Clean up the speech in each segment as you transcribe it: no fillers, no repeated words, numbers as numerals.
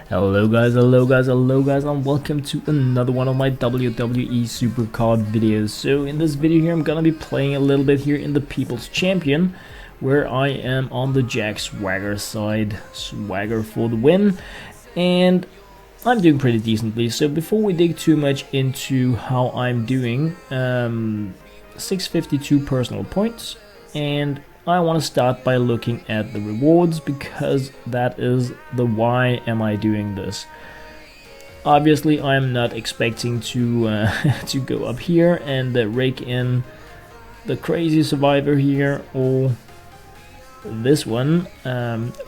Hello guys, and welcome to another one of my WWE Supercard videos. So in this video here, I'm gonna be playing a little bit here in the People's Champion, where I am on the Jack Swagger side. Swagger for the win, and I'm doing pretty decently. So before we dig too much into how I'm doing, 652 personal points, and I want to start by looking at the rewards, because that is the why am I doing this. Obviously I'm not expecting to to go up here and rake in the crazy survivor here, or this one.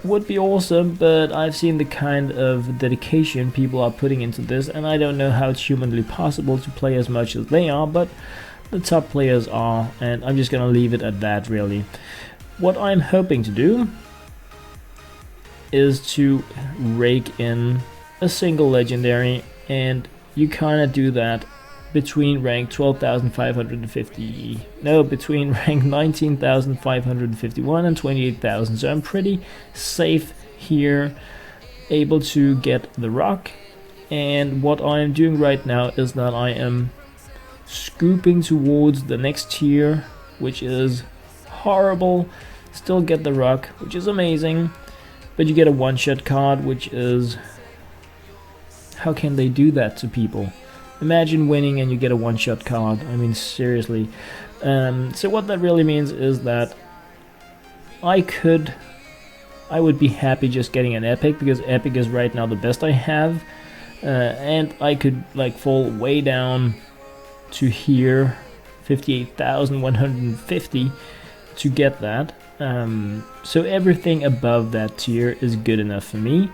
Would be awesome, but I've seen the kind of dedication people are putting into this, and I don't know how it's humanly possible to play as much as they are, but the top players are, and I'm just gonna leave it at that really. What I'm hoping to do is to rake in a single legendary, and you kind of do that between rank 12,550, no, between rank 19,551 and 28,000, so I'm pretty safe here, able to get the rock. And what I am doing right now is that I am scooping towards the next tier, which is horrible. Still get the rock, which is amazing, but you get a one-shot card, which is... how can they do that to people? Imagine winning and you get a one-shot card. I mean, seriously. So what that really means is that I would be happy just getting an epic, because epic is right now the best I have, and I could like fall way down to here, 58,150, to get that. So everything above that tier is good enough for me.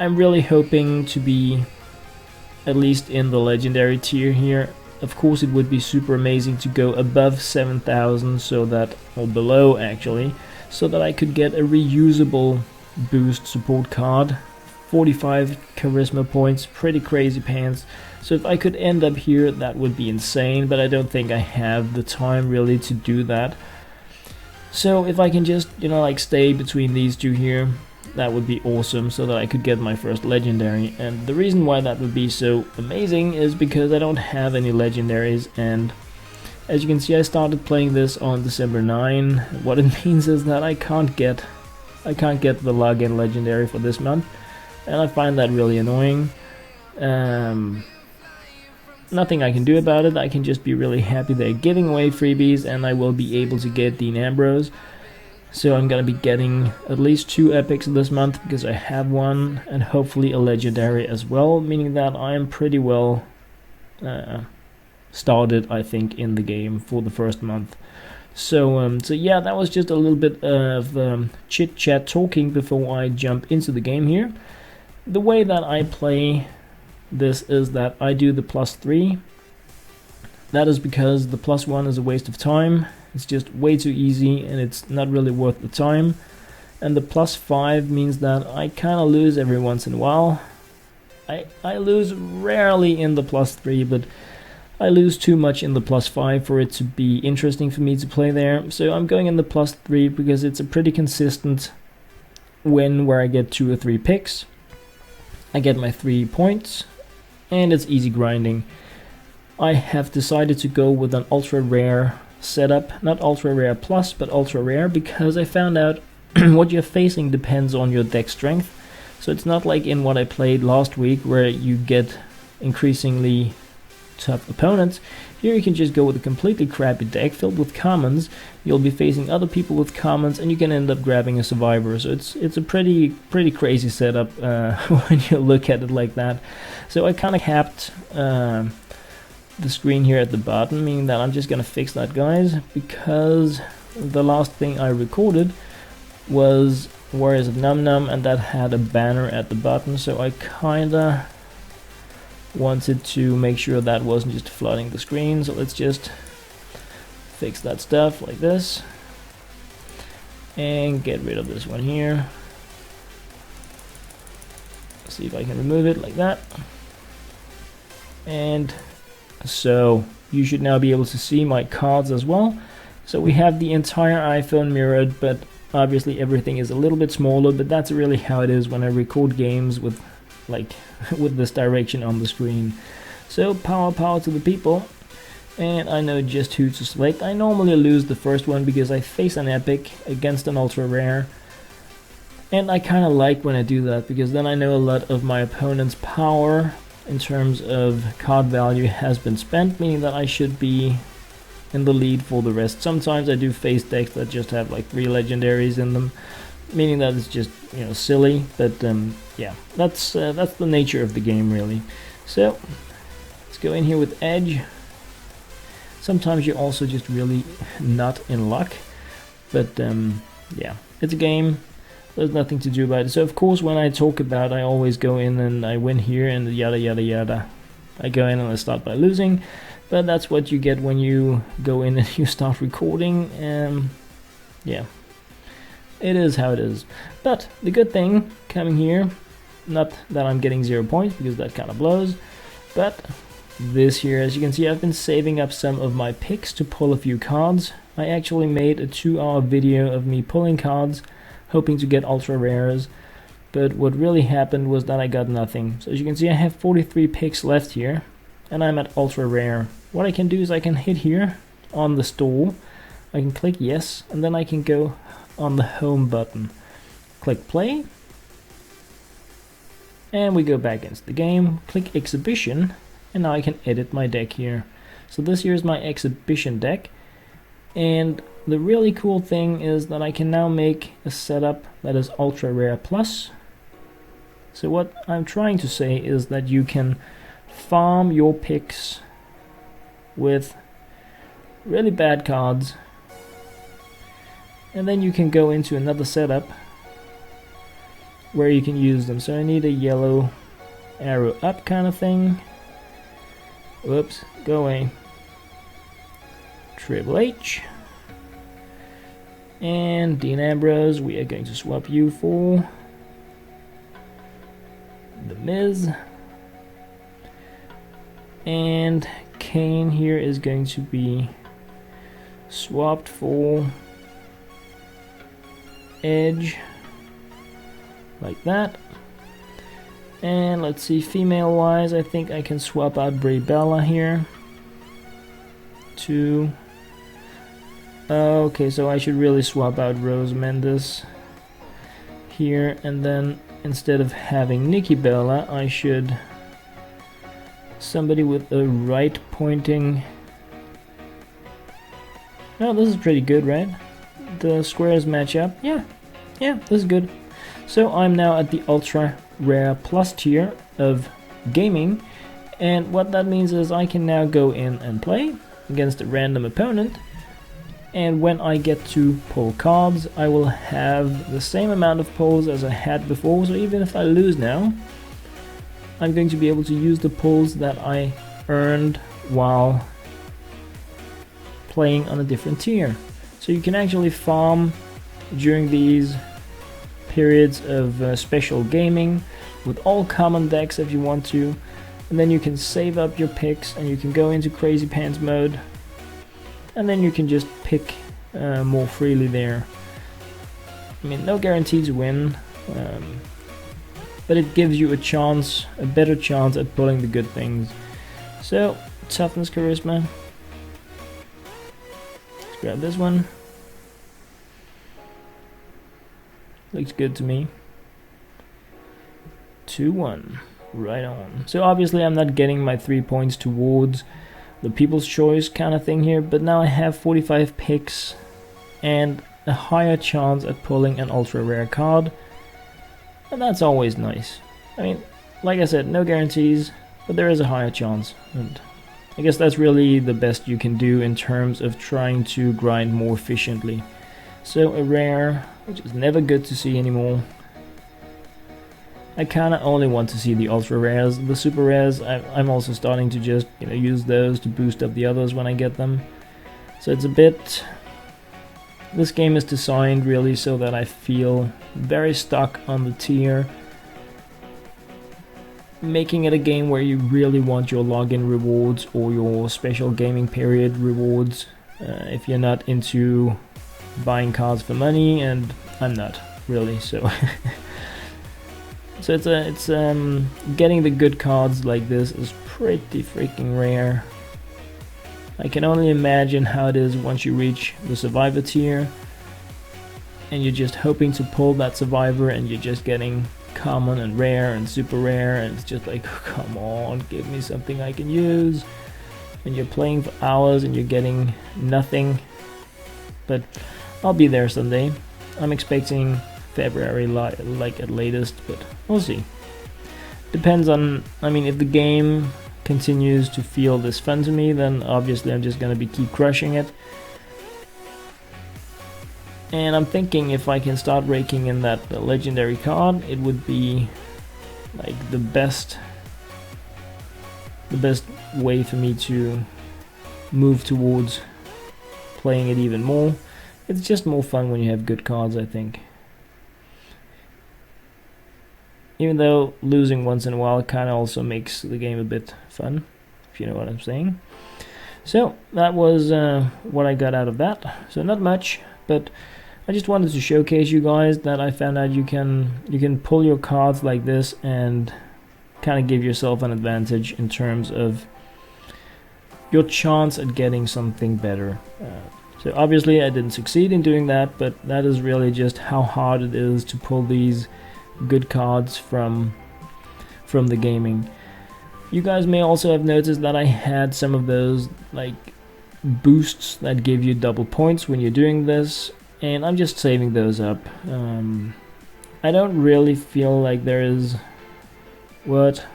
I'm really hoping to be at least in the legendary tier here. Of course it would be super amazing to go above 7,000, so that, or below actually, so that I could get a reusable boost support card. 45 charisma points, pretty crazy pants. So if I could end up here, that would be insane, but I don't think I have the time really to do that. So if I can just, you know, like stay between these two here, that would be awesome, so that I could get my first legendary. And the reason why that would be so amazing is because I don't have any legendaries, and as you can see, I started playing this on December 9. What it means is that I can't get the login legendary for this month, and I find that really annoying. Nothing I can do about it. I can just be really happy they're giving away freebies, and I will be able to get Dean Ambrose. So I'm gonna be getting at least 2 epics this month, because I have one, and hopefully a legendary as well, meaning that I am pretty well started, I think, in the game for the first month. So yeah, that was just a little bit of chit chat talking before I jump into the game here. The way that I play this is that I do the +3. That is because the +1 is a waste of time. It's just way too easy, and it's not really worth the time. And the +5 means that I kind of lose every once in a while. I lose rarely in the +3, but I lose too much in the +5 for it to be interesting for me to play there. So I'm going in the +3 because it's a pretty consistent win where I get 2 or 3 picks. I get my 3 points, and it's easy grinding. I have decided to go with an ultra rare setup, not ultra rare plus, but ultra rare, because I found out what you're facing depends on your deck strength. So it's not like in what I played last week, where you get increasingly tough opponents. Here you can just go with a completely crappy deck filled with commons. You'll be facing other people with commons, and you can end up grabbing a survivor. So it's a pretty crazy setup when you look at it like that. So I kind of capped the screen here at the bottom, meaning that I'm just gonna fix that, guys, because the last thing I recorded was Warriors of Num Num, and that had a banner at the bottom, so I kinda wanted to make sure that wasn't just flooding the screen. So let's just fix that stuff like this and get rid of this one here. See if I can remove it like that. And so you should now be able to see my cards as well. So we have the entire iPhone mirrored, but Obviously everything is a little bit smaller, but that's really how it is when I record games with like with this direction on the screen. So power to the people, and I know just who to select. I normally lose the first one because I face an epic against an ultra rare, and I kind of like when I do that because then I know a lot of my opponent's power in terms of card value has been spent, meaning that I should be in the lead for the rest. Sometimes I do face decks that just have like 3 legendaries in them, meaning that it's just, you know, silly, but yeah, that's the nature of the game really. So let's go in here with Edge. Sometimes you're also just really not in luck, but yeah, it's a game. There's nothing to do about it. So of course when I talk about, I always go in and I win here and yada yada yada. I go in and I start by losing, but that's what you get when you go in and you start recording. Yeah, it is how it is. But the good thing coming here, not that I'm getting 0 points because that kind of blows, but this here, as you can see, I've been saving up some of my picks to pull a few cards. I actually made a 2-hour video of me pulling cards, hoping to get ultra rares, but what really happened was that I got nothing. So as you can see, I have 43 picks left here, and I'm at ultra rare. What I can do is I can hit here on the store, I can click yes, and then I can go on the home button, click play, and we go back into the game, click exhibition, and now I can edit my deck here. So this here is my exhibition deck, and the really cool thing is that I can now make a setup that is ultra rare plus. So what I'm trying to say is that you can farm your picks with really bad cards, and then you can go into another setup where you can use them. So I need a yellow arrow up kind of thing. Whoops, go away. Triple H. And Dean Ambrose, we are going to swap you for The Miz. And Kane here is going to be swapped for Edge, like that. And let's see, female wise, I think I can swap out Bray Bella here to okay, so I should really swap out Rose Mendes here, and then instead of having Nikki Bella, I should somebody with a right pointing. Oh, this is pretty good, right? The squares match up. Yeah, this is good. So I'm now at the ultra rare plus tier of gaming, and what that means is I can now go in and play against a random opponent, and when I get to pull cards, I will have the same amount of pulls as I had before. So even if I lose now, I'm going to be able to use the pulls that I earned while playing on a different tier. So you can actually farm during these periods of special gaming with all common decks if you want to, and then you can save up your picks and you can go into crazy pants mode, and then you can just pick more freely there. I mean, no guarantee to win, but it gives you a chance, a better chance at pulling the good things. So, toughness, charisma. Let's grab this one. Looks good to me. 2-1. Right on. So obviously I'm not getting my 3 points towards the people's choice kind of thing here, but now I have 45 picks and a higher chance at pulling an ultra rare card, and that's always nice. I mean, like I said, no guarantees, but there is a higher chance, and I guess that's really the best you can do in terms of trying to grind more efficiently. So a rare, which is never good to see anymore. I kinda only want to see the ultra rares. The super rares, I'm also starting to just, use those to boost up the others when I get them. So it's a bit... This game is designed really so that I feel very stuck on the tier, making it a game where you really want your login rewards or your special gaming period rewards. If you're not into buying cards for money, and I'm not really. So so it's getting the good cards like this is pretty freaking rare. I can only imagine how it is once you reach the survivor tier and you're just hoping to pull that survivor, and you're just getting common and rare and super rare, and it's just like, come on, give me something I can use. And you're playing for hours and you're getting nothing. But I'll be there someday. I'm expecting February like at latest, but we'll see. Depends on, I mean, if the game continues to feel this fun to me, then obviously I'm just gonna keep crushing it. And I'm thinking if I can start raking in that legendary card, it would be like the best way for me to move towards playing it even more. It's just more fun when you have good cards, I think. Even though losing once in a while kind of also makes the game a bit fun, if you know what I'm saying. So that was what I got out of that. So not much, but I just wanted to showcase you guys that I found out you can pull your cards like this and kind of give yourself an advantage in terms of your chance at getting something better. So obviously I didn't succeed in doing that, but that is really just how hard it is to pull these good cards from the gaming. You guys may also have noticed that I had some of those like boosts that give you double points when you're doing this, and I'm just saving those up. I don't really feel like there is... What?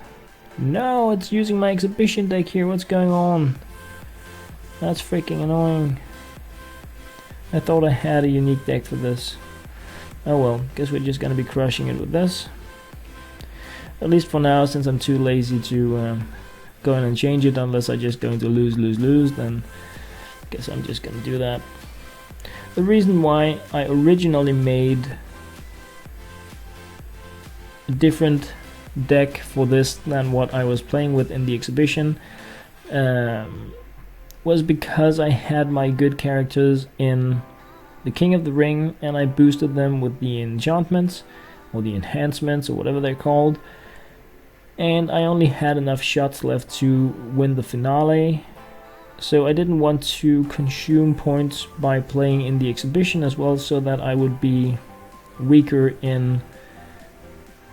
No, it's using my exhibition deck here. What's going on? That's freaking annoying. I thought I had a unique deck for this. Oh well, guess we're just gonna be crushing it with this. At least for now, since I'm too lazy to go in and change it, unless I'm just going to lose, then I guess I'm just gonna do that. The reason why I originally made a different deck for this than what I was playing with in the exhibition was because I had my good characters in the King of the Ring, and I boosted them with the enchantments or the enhancements or whatever they're called, and I only had enough shots left to win the finale. So I didn't want to consume points by playing in the exhibition as well, so that I would be weaker in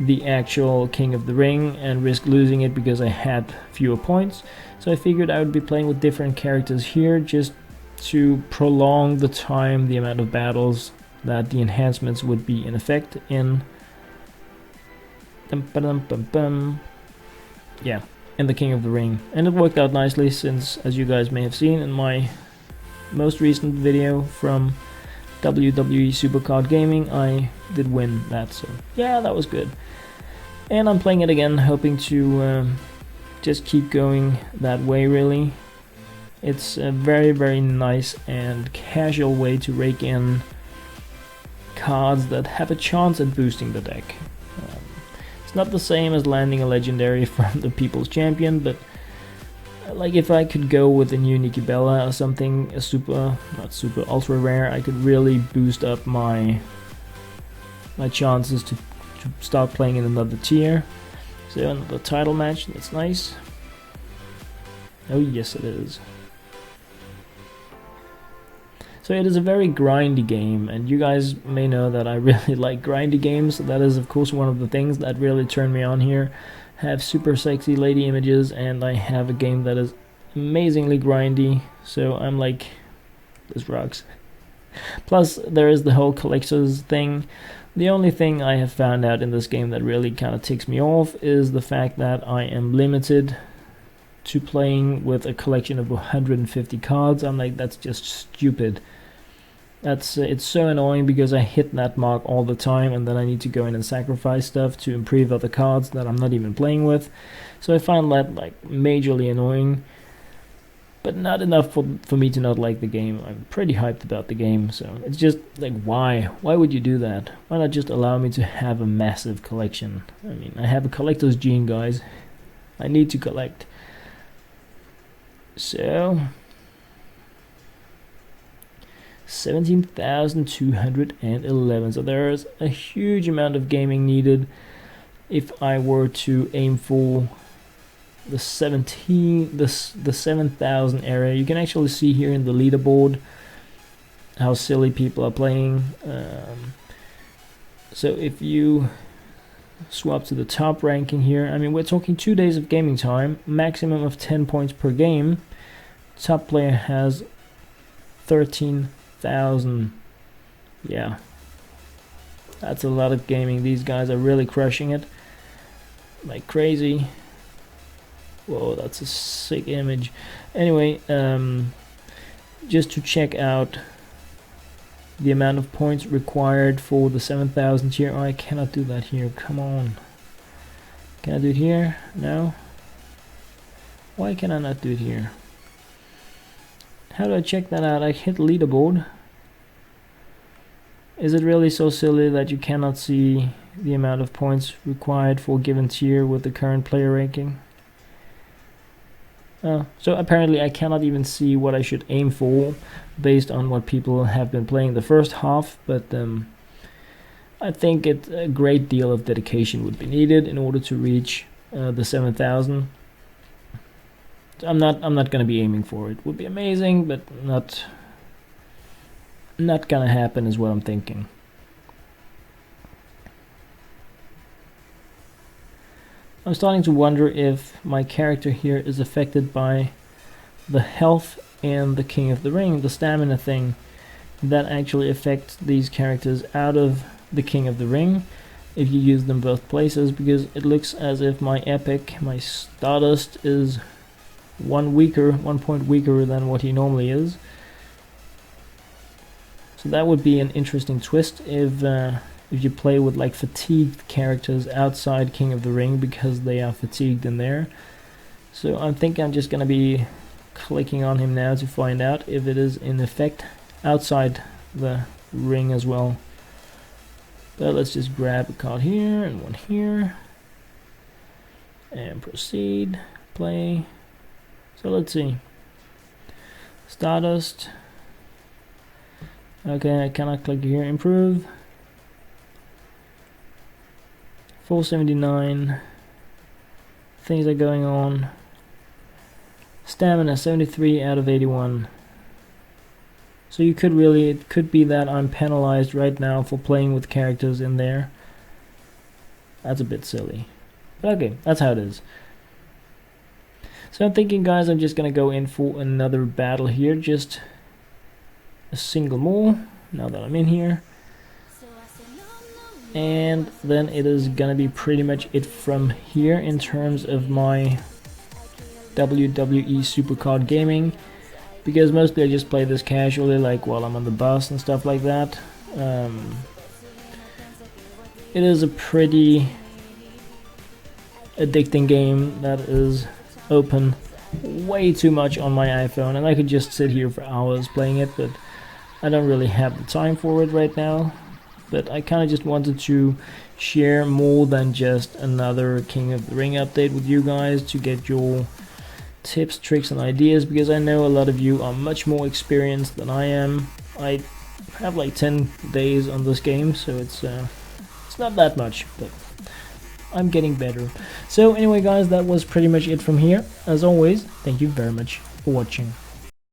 the actual King of the Ring and risk losing it because I had fewer points. So I figured I would be playing with different characters here just to prolong the time, the amount of battles that the enhancements would be in effect in. Yeah, in the King of the Ring. And it worked out nicely, since, as you guys may have seen in my most recent video from WWE Supercard Gaming, I did win that, so yeah, that was good. And I'm playing it again, hoping to just keep going that way, really. It's a very, very nice and casual way to rake in cards that have a chance at boosting the deck. It's not the same as landing a legendary from the People's Champion, but like if I could go with a new Nikki Bella or something, a ultra rare, I could really boost up my chances to start playing in another tier. So another title match, that's nice. Oh yes it is. So it is a very grindy game, and you guys may know that I really like grindy games. That is of course one of the things that really turned me on here. Have super sexy lady images, and I have a game that is amazingly grindy, so I'm like, this rocks. Plus there is the whole collectors thing. The only thing I have found out in this game that really kind of ticks me off is the fact that I am limited to playing with a collection of 150 cards. I'm like, that's just stupid. It's so annoying because I hit that mark all the time, and then I need to go in and sacrifice stuff to improve other cards that I'm not even playing with. So I find that like majorly annoying, but not enough for me to not like the game. I'm pretty hyped about the game, so it's just like, why would you do that? Why not just allow me to have a massive collection? I mean, I have a collector's gene, guys. I need to collect. So 17,211. So there's a huge amount of gaming needed if I were to aim for the 7,000 area. You can actually see here in the leaderboard how silly people are playing. So if you swap to the top ranking here, I mean, we're talking 2 days of gaming time, maximum of 10 points per game. Top player has 13,000. Yeah, that's a lot of gaming. These guys are really crushing it like crazy. Whoa, that's a sick image. Anyway, just to check out the amount of points required for the 7,000 tier. Oh, I cannot do that here. Come on. Can I do it here? No. Why can I not do it here? How do I check that out? I hit leaderboard. Is it really so silly that you cannot see the amount of points required for a given tier with the current player ranking? So apparently I cannot even see what I should aim for based on what people have been playing the first half, but I think a great deal of dedication would be needed in order to reach the 7,000. I'm not going to be aiming for it. Would be amazing, but not gonna happen is what I'm thinking. I'm starting to wonder if my character here is affected by the health and the King of the Ring, the stamina thing, that actually affects these characters out of the King of the Ring if you use them both places, because it looks as if my epic, my Stardust, is 1 point weaker than what he normally is. So that would be an interesting twist if you play with like fatigued characters outside King of the Ring because they are fatigued in there. So I think I'm just gonna be clicking on him now to find out if it is in effect outside the ring as well. But let's just grab a card here and one here and proceed, play. So let's see. Stardust. Okay, I cannot click here. Improve. 479. Things are going on. Stamina 73 out of 81. So it could be that I'm penalized right now for playing with characters in there. That's a bit silly. But okay, that's how it is. So I'm thinking, guys, I'm just gonna go in for another battle here, just a single more, now that I'm in here. And then it is gonna be pretty much it from here in terms of my WWE Supercard gaming, because mostly I just play this casually, like while I'm on the bus and stuff like that. It is a pretty addicting game that is open way too much on my iPhone, and I could just sit here for hours playing it, but I don't really have the time for it right now. But I kind of just wanted to share more than just another King of the Ring update with you guys to get your tips, tricks and ideas, because I know a lot of you are much more experienced than I am. I have like 10 days on this game, so it's not that much, but I'm getting better. So anyway, guys, that was pretty much it from here. As always, thank you very much for watching.